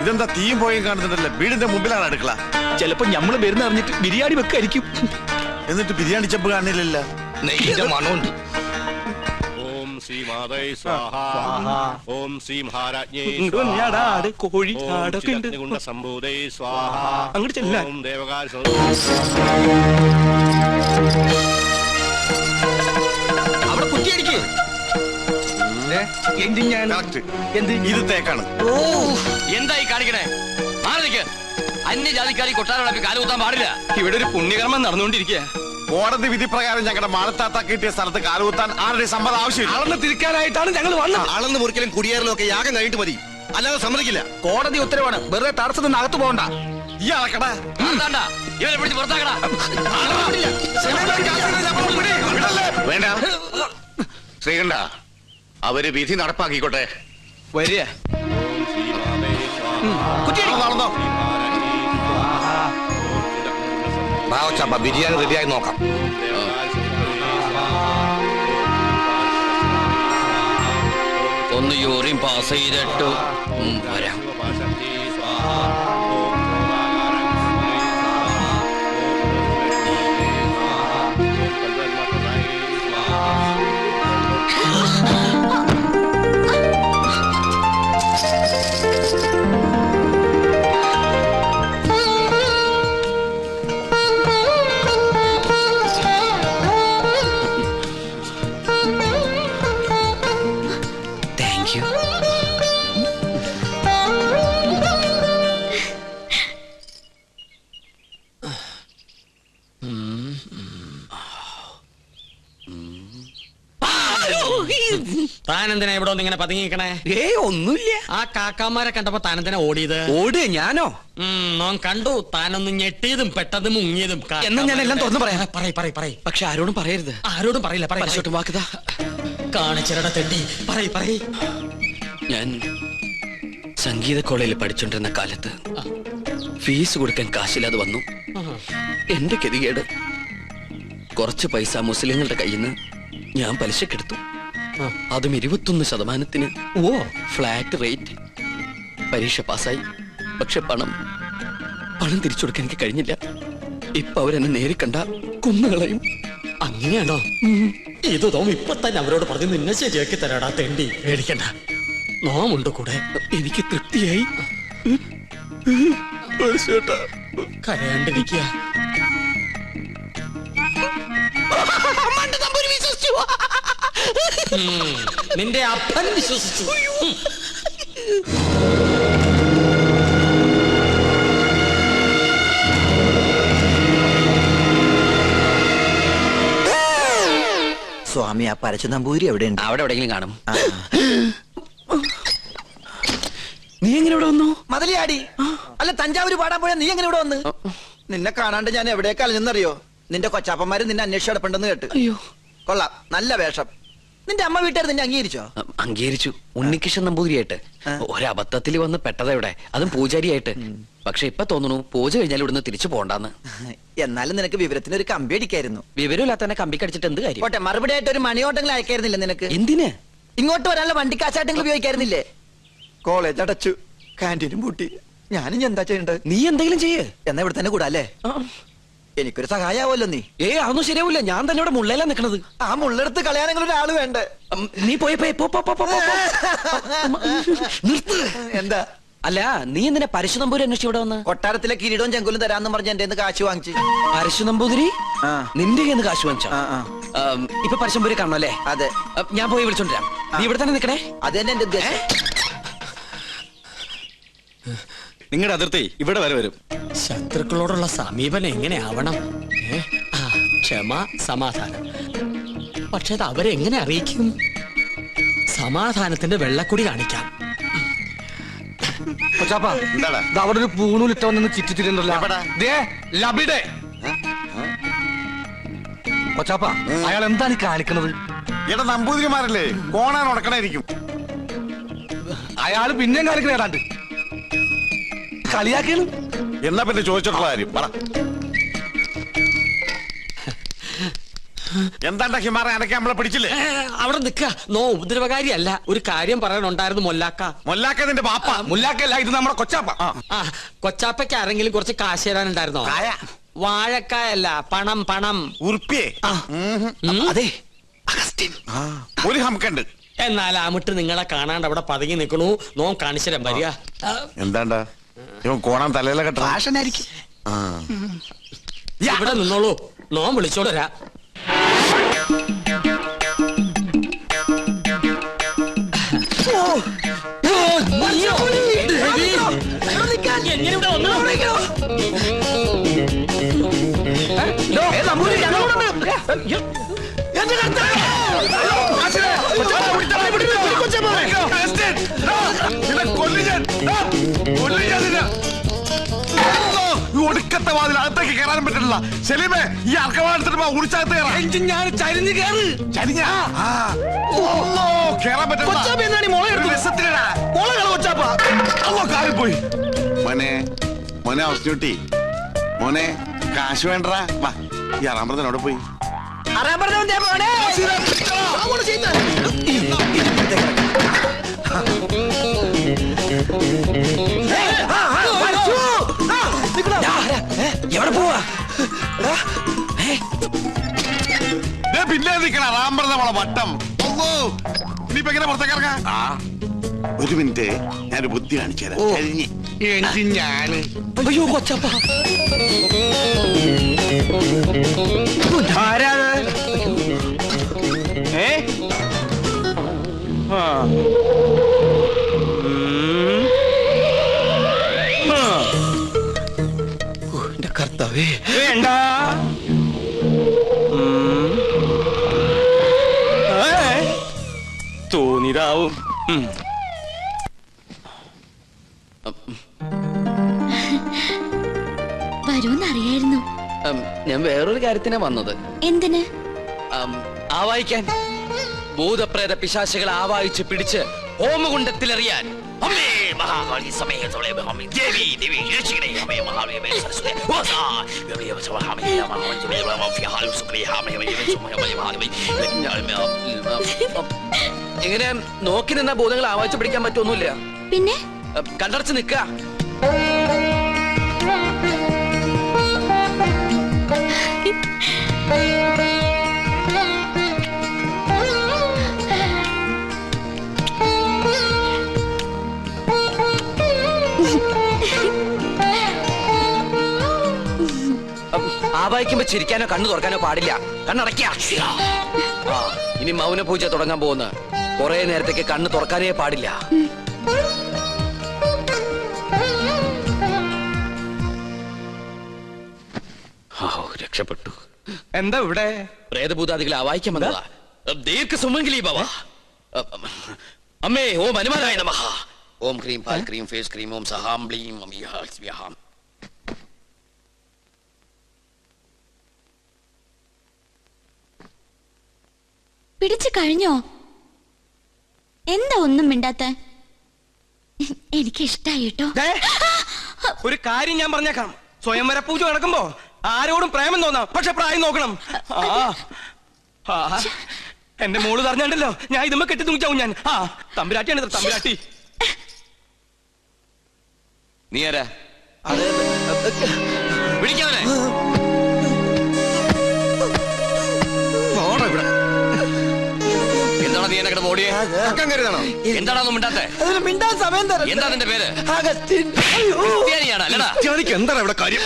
ഇതെന്താ തീയും പോയും കാണുന്നുണ്ടല്ലോ? വീടിന്റെ മുമ്പിലാണ് അടുക്കള. ചിലപ്പോ ഞമ്മള് വരുന്ന അറിഞ്ഞിട്ട് ബിരിയാണി വെക്കായിരിക്കും. എന്നിട്ട് ബിരിയാണി ചെപ്പ് കാണില്ലല്ല. നെയ്യുടെ മണമുണ്ട്. ഓം ശ്രീ മാതൈ സ്വാഹ. ഓം ശ്രീ മഹാരാജ്ഞേ കോഴി സംഭൂതൈ സ്വാഹ. അങ്ങോട്ട് ചെല്ല. ഓം ദേവകാല അവിടെ കുറ്റിയടിക്ക്. ഇത് തേക്കാണ്. എന്തായി കാണിക്കണേ? മാറിക്ക്. അന്യജാതിക്കാരി കൊട്ടാരം കാലുകുത്താൻ പാടില്ല. ഇവിടെ ഒരു പുണ്യകർമ്മം നടന്നുകൊണ്ടിരിക്കുക. കോടതി വിധി പ്രകാരം ഞങ്ങളുടെ മാളത്താത്ത കിട്ടിയ സ്ഥലത്ത് കാലുകുത്താൻ ആരുടെ സമ്മതം ആവശ്യമില്ല. അളന്ന് തിരിക്കാനായിട്ടാണ് ഞങ്ങൾ വന്നത്. അളന്ന് മുറിക്കലും കുടിയേറലും ഒക്കെ യാഗം കഴിഞ്ഞിട്ട് മതി, അല്ലാതെ സമ്മതിക്കില്ല. കോടതി ഉത്തരവാണ്. വെറുതെ തടസ്സത്തിന് അകത്ത് പോകണ്ട. ഈ അളക്കടാ. ഇവരെ പിടിച്ച് പുറത്താക്കടാ. വേണ്ട ശ്രീകണ്ഠ, അവര് വിധി നടപ്പാക്കിക്കോട്ടെ. വരിക. ബിരിയാണി റെഡിയായി നോക്കാം. ഒന്ന് യൂറിൻ പാസ് ചെയ്തിട്ട് വരാം. താനെന്തിനാ ഇവിടെ ഒന്ന് ഇങ്ങനെ പതുങ്ങിക്കണേ? ഒന്നുമില്ല. ആ കാക്കാമാരെ കണ്ടപ്പോ താനെന്തിനാ ഓടിയത്? ഓട് ഞാനോ? നോൻ കണ്ടു. താനൊന്ന് ഞെട്ടിയതും പെട്ടതും മുങ്ങിയതും. എന്നാ ഞാൻ എല്ലാം തുറന്നു പറയാം. പറയ്. പക്ഷെ ആരോടും പറയരുത്. ആരോടും പറയില്ല. വാക്കുതാ കാണിച്ചിരട തെണ്ടി. പറയ്. ഞാൻ സംഗീത കോളേജിൽ പഠിച്ചോണ്ടിരുന്ന കാലത്ത് ഫീസ് കൊടുക്കാൻ കാശില്ലാതെ വന്നു. എന്റെ ഗതികേട്. കുറച്ച് പൈസ മുസ്ലിങ്ങളുടെ കയ്യിൽ നിന്ന് ഞാൻ പലിശക്കെടുത്തു. അതും 21%. Flat rate. പരീക്ഷ പാസ്സായി. പക്ഷെ പണം തിരിച്ചു കൊടുക്കാൻ എനിക്ക് കഴിഞ്ഞില്ല. ഇപ്പൊ അവരെന്നെ നേരി കണ്ട കൊന്നുകളയും. അങ്ങനെയാണോ? ഇത് ഇപ്പൊ തന്നെ അവരോട് പറഞ്ഞു നിന്നെ ശരിയാക്കി തരാടാ തെണ്ടി. പേടിക്കണ്ട, നോമുണ്ട് കൂടെ. എനിക്ക് തൃപ്തിയായി. കരയാണ്ടിരിക്കുക. നിന്റെ അപ്പൻ വിശ്വസിച്ചു. സ്വാമി, ആ പരച്ചു നമ്പൂരി എവിടെയുണ്ട്? അവിടെ എവിടെയെങ്കിലും കാണും. നീ എങ്ങനെ ഇവിടെ വന്നു? മതിലിയാടി. അല്ല, തഞ്ചാവൂര് പാടാൻ പോയാ നീ എങ്ങനെ ഇവിടെ വന്ന്? നിന്നെ കാണാണ്ട് ഞാൻ എവിടേക്കാൾ നിന്നറിയോ? നിന്റെ കൊച്ചാപ്പന്മാര് നിന്നെ അന്വേഷിച്ച് കിടപ്പുണ്ടെന്ന് കേട്ട്. അയ്യോ, കൊള്ളാം, നല്ല വേഷം. നിന്റെ അമ്മ വീട്ടുകാർ നിന്നെ അംഗീകരിച്ചോ? അംഗീകരിച്ചു. ഉണ്ണികൃഷ്ണൻ നമ്പൂതിരിയായിട്ട്. ഒരബദ്ധത്തിൽ വന്ന് പെട്ടതെവിടെ, അതും പൂജാരിയായിട്ട്. പക്ഷെ ഇപ്പൊ തോന്നുന്നു പൂജ കഴിഞ്ഞാൽ ഇവിടുന്ന് തിരിച്ചു പോണ്ടാന്ന്. എന്നാലും നിനക്ക് വിവരത്തിന് ഒരു കമ്പി അടിക്കായിരുന്നു. വിവരമില്ലാത്ത തന്നെ കമ്പി കടിച്ചിട്ട് എന്ത് കാര്യം? പോട്ടെ, മറുപടി ആയിട്ട് ഒരു മണിയോട്ടെങ്കിലും അയക്കായിരുന്നില്ല നിനക്ക്? എന്തിന്? ഇങ്ങോട്ട് വരാനുള്ള വണ്ടിക്കാശായിട്ടെങ്കിലും ഉപയോഗിക്കായിരുന്നില്ലേ? കോളേജ് അടച്ചു, കാന്റീനും പൂട്ടി. ഞാനും എന്താ ചെയ്യണ്ടത്? നീ എന്തെങ്കിലും ചെയ്യേ. എന്നാ ഇവിടെ തന്നെ കൂടാല്ലേ? എനിക്കൊരു സഹായാവല്ലോ നീ. അതൊന്നും ശരിയാവില്ല. ഞാൻ തന്നെ ഇവിടെ മുള്ളേലാ നിക്കണത്. ആ മുള്ളെടുത്ത് കളയാനെങ്കിലും ഒരാള് വേണ്ടേ? നീ പോയി എന്താ? അല്ല, നീ എന്തിനാ പരശു നമ്പൂരി അന്വേഷിച്ച് ഇവിടെ വന്ന്? കൊട്ടാരത്തിലെ കിരീടവും ചെങ്കുലും തരാന്ന് പറഞ്ഞ എന്റെ കാശ് വാങ്ങിച്ചു. പരശു നമ്പൂതിരി നിന്റെ കയ്യിൽ നിന്ന് കാശ് വാങ്ങിച്ചോ? ഇപ്പൊ പരശുനമ്പൂരി കാണണോ അല്ലേ? അതെ. ഞാൻ പോയി വിളിച്ചോണ്ടിരാം. നീ ഇവിടെ തന്നെ നിക്കണേ. അത് തന്നെ എന്റെ ഉദ്ദേശം. നിങ്ങളുടെ അതിർത്തി ഇവിടെ വരെ വരും. ശത്രുക്കളോടുള്ള സമീപനം എങ്ങനെയാവണം? ക്ഷമ, സമാധാനം. പക്ഷെ അത് അവരെങ്ങനെ അറിയിക്കും? സമാധാനത്തിന്റെ വെള്ളക്കുടി കാണിക്കാം. അവിടെ ഒരു പൂണൂലിട്ട വന്ന് ചിറ്റിത്തിരുന്നല്ലോ. കൊച്ചാപ്പ, അയാൾ എന്താണ് കാണിക്കണത്? ഇവിടെ നമ്പൂതിരിമാരല്ലേ, കോണാൻ ഉടക്കണായിരിക്കും. അയാള് പിന്നെയും കാണിക്കണ ഏതാണ്ട് കളിയാക്കിയാണ്. എന്നാ പിന്നെ ചോദിച്ചിട്ടുള്ള കാര്യം പറ. എന്താണ്ടാ ഹിമാറ അനക്കെ നമ്മളെ പിടിച്ചില്ലേ? അവിടെ നിക്ക നോ ഉപദ്രവകാരിയല്ല, ഒരു കാര്യം പറയാനുണ്ടായിരുന്നു മൊല്ലാക്ക. മൊല്ലാക്ക നിന്റെ ബാപ്പ. മുല്ലാക്കല്ല, ഇത് നമ്മുടെ കൊച്ചാപ്പ. ആ കൊച്ചാപ്പയ്ക്ക് ആരെങ്കിലും കുറച്ച് കാശ് തരാനുണ്ടായിരുന്നോ? വാഴക്കായല്ല, പണം പണം. ഉറുപ്പിയേ? അതെ ഒരു ഹംക്കുണ്ട്. എന്നാൽ അമിട്ട് നിങ്ങളെ കാണാണ്ട് അവിടെ പതുങ്ങി നിൽക്കണു. നോം കാണിച്ചരം വരിക. എന്താണ്ടാ ഇവൻ കോണം തലയിലെ കെട്ട ഫാഷനായിരിക്കും. ഇവിടെ നിന്നോളൂ, നോം വിളിച്ചോളരാ. ഒടുക്കത്തെ വാതിൽ അകത്തേക്ക് കയറാനും പറ്റില്ല. സെലീമേ, ഈ അർക്കവാടത്തിന് ഉടിച്ചകത്ത് കയറാം. ഞാൻ ചരിഞ്ഞ് കയറ്. കേറാൻ പറ്റില്ല. പോയി മോനെ, മോനെ അവസ്ഥ മോനെ, കാശ് വേണ്ടടാ. വാ, ഈ അറാമ്പറത്തിനോട് പോയി എവിടെ പോവാ? പിന്നെ നിൽക്കണ റാമ്പറ മോളെ വട്ടം. ഇനിയിപ്പോ എങ്ങനെ പുറത്തേക്ക് ഇറങ്ങാം? ഒരു മിനിറ്റ്, ഞാനൊരു ബുദ്ധി കാണിച്ചു തരാം. കഴിഞ്ഞ് ഞാന് അയ്യോ കൊച്ചപ്പ, എന്റെ കർത്താവേ. വേണ്ട. തോന്നിരാവും. വരൂന്നറിയായിരുന്നു. ഞാൻ വേറൊരു കാര്യത്തിനാ വന്നത്. എന്തിന്? ആവായിക്കാൻ. ഭൂതപ്രേത പിശാചുകളെ ആവാഹിച്ച് പിടിച്ച് ഹോമകുണ്ടത്തിലെറിയാൻ. അമ്മേ മഹാകാളി സമേതോളെ അമ്മേ ദേവി ദേവി രക്ഷിക്കണേ അമ്മേ മഹാകാളി അമ്മേ സരസ്വതി വാസാ ദേവി സഹാമേ മഹാമഞ്ജമേ മഹാഫിയാലു സുഖേ ഹാമേ മഹാമേ എങ്ങനെ നോക്കി നിന്ന ഭൂതങ്ങളെ ആവാഹിച്ച് പിടിക്കാൻ പറ്റൊന്നുമില്ല. പിന്നെ കണ്ടടച്ച് നിക്ക. ആവാഹിക്കുമ്പോ ചിരിക്കാനോ കണ്ണു തുറക്കാനോ പാടില്ല. കണ്ണടയ്ക്ക. ഇനി മൗന പൂജ തുടങ്ങാൻ പോകുന്ന കുറെ നേരത്തേക്ക് കണ്ണ് തുറക്കാനേ പാടില്ല. രക്ഷപ്പെട്ടു. എന്താ ഇവിടെ? പ്രേതഭൂതാദികളെ ആവാഹിക്കാൻ വന്നതാ. ദീർഘ സുമംഗലി ഭവ. അമ്മേ ഓം ഹനുമാനായ നമഃ. ഓം ക്രീം പാൽ ക്രീം ഫേസ് ക്രീം ഓം സഹാം ബ്ലീം അമിയാം. പിടിച്ചു കഴിഞ്ഞോ? എന്താ ഒന്നും മിണ്ടാത്ത? എനിക്ക് ഇഷ്ടായി കേട്ടോ. ഒരു കാര്യം ഞാൻ പറഞ്ഞേക്കാം. സ്വയംവര പൂജ നടക്കുമ്പോ ആരോടും പ്രേമം തോന്നാം, പക്ഷെ പ്രായം നോക്കണം. എന്റെ മോള് പറഞ്ഞാണ്ടല്ലോ, ഞാൻ ഇതുമ്മ കെട്ടി തൂങ്ങിച്ചാവും ഞാൻ. തമ്പുരാട്ടിയാണ് തമ്പുരാട്ടി. നീ ആരാ? വിളിക്കാവനെ. എന്താണ് നീ എന്നെ ഓടിയേ? എന്താണോ മിണ്ടാത്തെ? മിണ്ടാൻ സമയം തരാം. എന്താ നിന്റെ പേര്? അഗസ്റ്റിൻ. ക്രിസ്ത്യാനിയാണ് അല്ലടാ? എന്താ ഇവിടെ കാര്യം?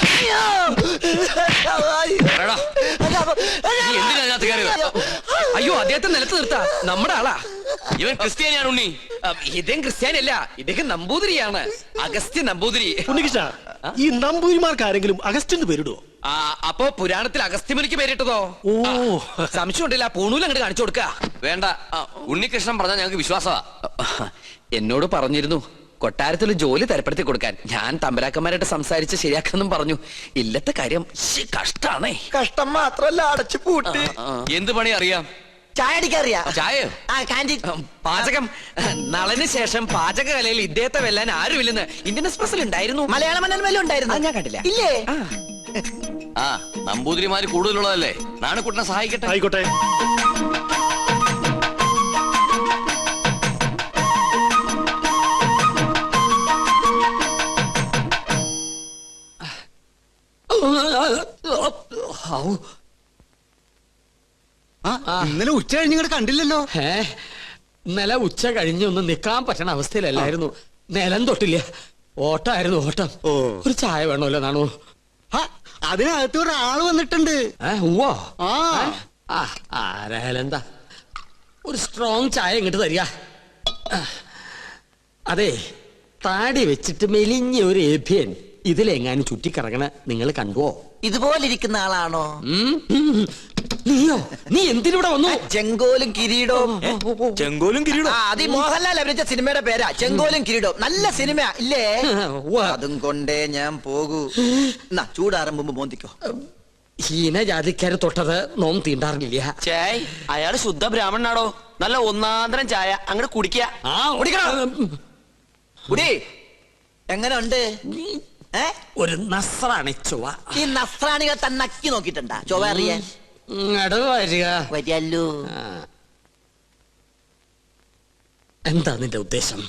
പറയടാ. നീ എന്തിനാ അതിനകത്ത് കയറിയത്? അയ്യോ, അദ്ദേഹത്തെ നിലത്ത് നിർത്താ. നമ്മുടെ ആളാ. ഇവൻ ക്രിസ്ത്യാനിയാണ് ഉണ്ണി. ഇദ്ദേഹം ക്രിസ്ത്യാനിയല്ല, ഇദ്ദേഹം നമ്പൂതിരിയാണ്. അഗസ്ത്യൻ നമ്പൂതിരി. ഈ നമ്പൂതിരിമാർക്ക് ആരെങ്കിലും അഗസ്റ്റിന് പേരിടുവോ? അപ്പോ പുരാണത്തിൽ അഗസ്ത്യമുനിക്ക് പേരിട്ടതോ? സംശയം ഉണ്ടല്ല, പൂണൂല് അങ്ങോട്ട് കാണിച്ചു കൊടുക്ക. വേണ്ട, ഉണ്ണികൃഷ്ണൻ പറഞ്ഞാൽ ഞങ്ങൾക്ക് വിശ്വാസമാ. എന്നോട് പറഞ്ഞിരുന്നു കൊട്ടാരത്തിൽ ജോലി തരപ്പെടുത്തി കൊടുക്കാൻ. ഞാൻ തമ്പരാക്കന്മാരായിട്ട് സംസാരിച്ച് ശരിയാക്കാന്നും പറഞ്ഞു. ഇല്ലത്തെ കാര്യം കഷ്ടാണേ. കഷ്ടം മാത്രല്ല, അടച്ചു പൂട്ടി. എന്ത് പണി അറിയാം? ചായ അടിക്കറിയാം. ചായയോ? പാചകം. നളന് ശേഷം പാചകകലയിൽ ഇദ്ദേഹത്തെ വെല്ലാൻ ആരുമില്ലെന്ന് ഇന്ത്യൻ എക്സ്പ്രസിൽ ഉണ്ടായിരുന്നു. മലയാള മനോരമയിലും ഉണ്ടായിരുന്നു. ഞാൻ കണ്ടില്ല. ഇല്ലേ? ആ നമ്പൂതിരിമാര് കൂടുതലുള്ളതല്ലേ, നാണക്കുട്ടനെ സഹായിക്കട്ടെ. ആയിക്കോട്ടെ. ഇന്നലെ ഉച്ച കഴിഞ്ഞ് ഇങ്ങോട്ട് കണ്ടില്ലല്ലോ. ഇന്നലെ ഉച്ച കഴിഞ്ഞൊന്നും നിക്കാൻ പറ്റണ അവസ്ഥയിലല്ലായിരുന്നു. നിലം തൊട്ടില്ല, ഓട്ടായിരുന്നു ഓട്ടം. ഒരു ചായ വേണമല്ലോ നാണു? അതിനകത്ത് ഒരാള് വന്നിട്ടുണ്ട്. ഉവ്വോ? ആ ആരായാലും എന്താ, ഒരു സ്ട്രോങ് ചായ ഇങ്ങോട്ട് തരിക. അതെ, താടി വെച്ചിട്ട് മെലിഞ്ഞ ഒരു ഏഭ്യൻ ഇതിലെങ്ങാനും ചുറ്റിക്കറങ്ങണ നിങ്ങൾ കണ്ടുവോ? ഇതുപോലിരിക്കുന്ന ആളാണോ? നീയോ? നീ എന്തിനൂടെ വന്നു? ചെങ്കോലും കിരീടവും. ചെങ്കോലും കിരീടം. അത് ഈ മോഹൻലാൽ അഭിനയിച്ച സിനിമയുടെ പേരാ, ചെങ്കോലും കിരീടവും. നല്ല സിനിമ ഇല്ലേ? അതും കൊണ്ടേ ഞാൻ പോകൂ. എന്നാ ചൂടാറുമ്പോ മോന്തിക്കോ. ഹീനജാതിക്കാര് തൊട്ടത് നോം തീണ്ടാറില്ല. ചേയ്, അയാള് ശുദ്ധ ബ്രാഹ്മണനാടോ. നല്ല ഒന്നാന്തരം ചായ അങ്ങോട്ട് കുടിക്കുക. കുടി. എങ്ങനെ ഉണ്ട്? ഒരു നസ്രാണി ചൊവ്വ. ഈ നസ്രാണികൾ തന്നെ നക്കി നോക്കിട്ടുണ്ടാ ചൊവ്വ അറിയാൻ? വരികല്ലോ. എന്താ നിന്റെ ഉദ്ദേശം?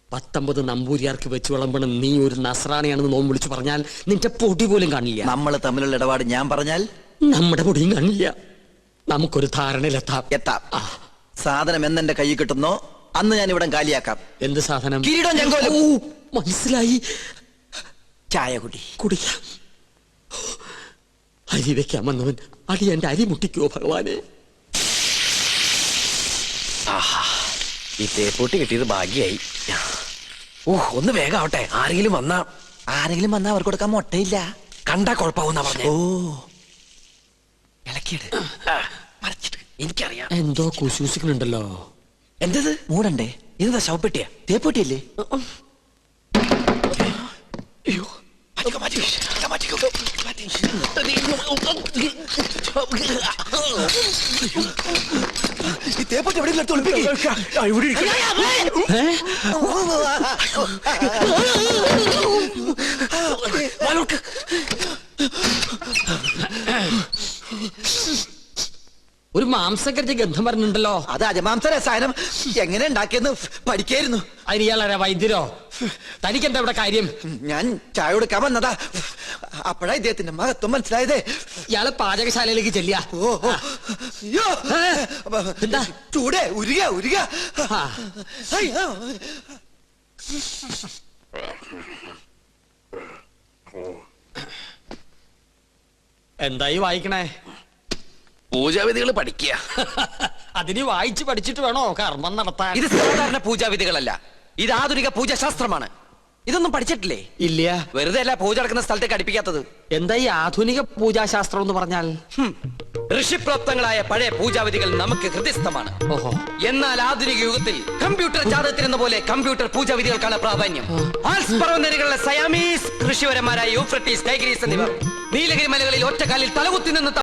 19 നമ്പൂരിയാർക്ക് വെച്ച് വിളമ്പണം നീ ഒരു നസ്രാണിയാണെന്ന് നോം വിളിച്ചു പറഞ്ഞാൽ നിന്റെ പൊടി പോലും കാണില്ല. നമ്മൾ തമ്മിലുള്ള ഇടപാട് ഞാൻ പറഞ്ഞാൽ നമ്മുടെ പൊടിയും കാണില്ല. നമുക്കൊരു ധാരണയിലെത്താം. എത്താം. സാധനം എന്നെന്റെ കൈ കിട്ടുന്നോ അന്ന് ഞാൻ ഇവിടെ കാലിയാക്കാം. എന്ത് സാധനം? കിരീടം ചെങ്കോലും. മനസ്സിലായി. ചായ കുടി. കുടിക്കാം. അരി വെക്കാൻ വന്നവൻ അടി എന്റെ അരി മുട്ടിക്കോ ഭഗവാനെ. ഈ തേപ്പൂട്ടി കിട്ടിയത് ഭാഗ്യായി. ഒന്ന് വേഗം ആവട്ടെ, ആരെങ്കിലും വന്നാ അവർക്ക് കൊടുക്കാൻ മുട്ടയില്ല. കണ്ടാ കുഴപ്പമാവുന്ന പറഞ്ഞേ. ഇളക്കിയിട്. എനിക്കറിയാം. എന്തോ കുശൂസിക്കുന്നുണ്ടല്ലോ. എന്തത്? മൂടണ്ടേ? ഇതാ ശവപ്പെട്ടിയാ? തേപ്പൊട്ടിയല്ലേ? തേപ്പൊട്ടി എവിടെ ഒരു മാംസക്കരച്ച് ഗന്ധം പറഞ്ഞിട്ടുണ്ടല്ലോ. അത് അജമാംസ രസായനം എങ്ങനെ ഉണ്ടാക്കിയെന്ന് പഠിക്കായിരുന്നു. അരിയാളാരാ വൈദ്യരോ? തനിക്കെന്താ ഇവിടെ കാര്യം? ഞാൻ ചായ കൊടുക്കാൻ വന്നതാ. അപ്പോഴാ ഇദ്ദേഹത്തിന്റെ മഹത്വം മനസ്സിലായതേ. ഇയാള് പാചകശാലയിലേക്ക് ചെല്ലിയ. എന്താ ചൂടേ? ഉരുക. എന്തായി വായിക്കണേ? പൂജാവിധികൾ പഠിക്കുക. അതിന് വായിച്ച് പഠിച്ചിട്ട് വേണോ കർമ്മം നടത്താൻ? ഇത് സാധാരണ പൂജാവിധികളല്ല, ഇത് ആധുനിക പൂജാശാസ്ത്രമാണ്. ഇതൊന്നും പഠിച്ചിട്ടില്ലേ? ഇല്ല. വെറുതെ അല്ല പൂജ നടക്കുന്ന സ്ഥലത്തേക്ക് അടുപ്പിക്കാത്തത്. എന്താ ഈ ആധുനിക പൂജാശാസ്ത്രം എന്ന് പറഞ്ഞാൽ? ഋഷിപ്രോക്തങ്ങളായ പഴയ പൂജാവിധികൾ നമുക്ക് ഹൃദയസ്ഥമാണ്. ഓഹോ. എന്നാൽ ആധുനിക യുഗത്തിൽ കമ്പ്യൂട്ടർ ജാതകത്തിനെന്ന പോലെ കമ്പ്യൂട്ടർ പൂജാവിധികൾക്കാണ് പ്രാധാന്യം. ആൽസ് പർവ്വതനിരകളിലെ സയാമീസ് ഋഷിവരന്മാരായ യൂഫ്രട്ടീസ്, ടൈഗ്രീസ് എന്നിവർ നീലഗിരി മലകളിൽ ഒറ്റക്കാലിൽ തലകുത്തി നിന്ന്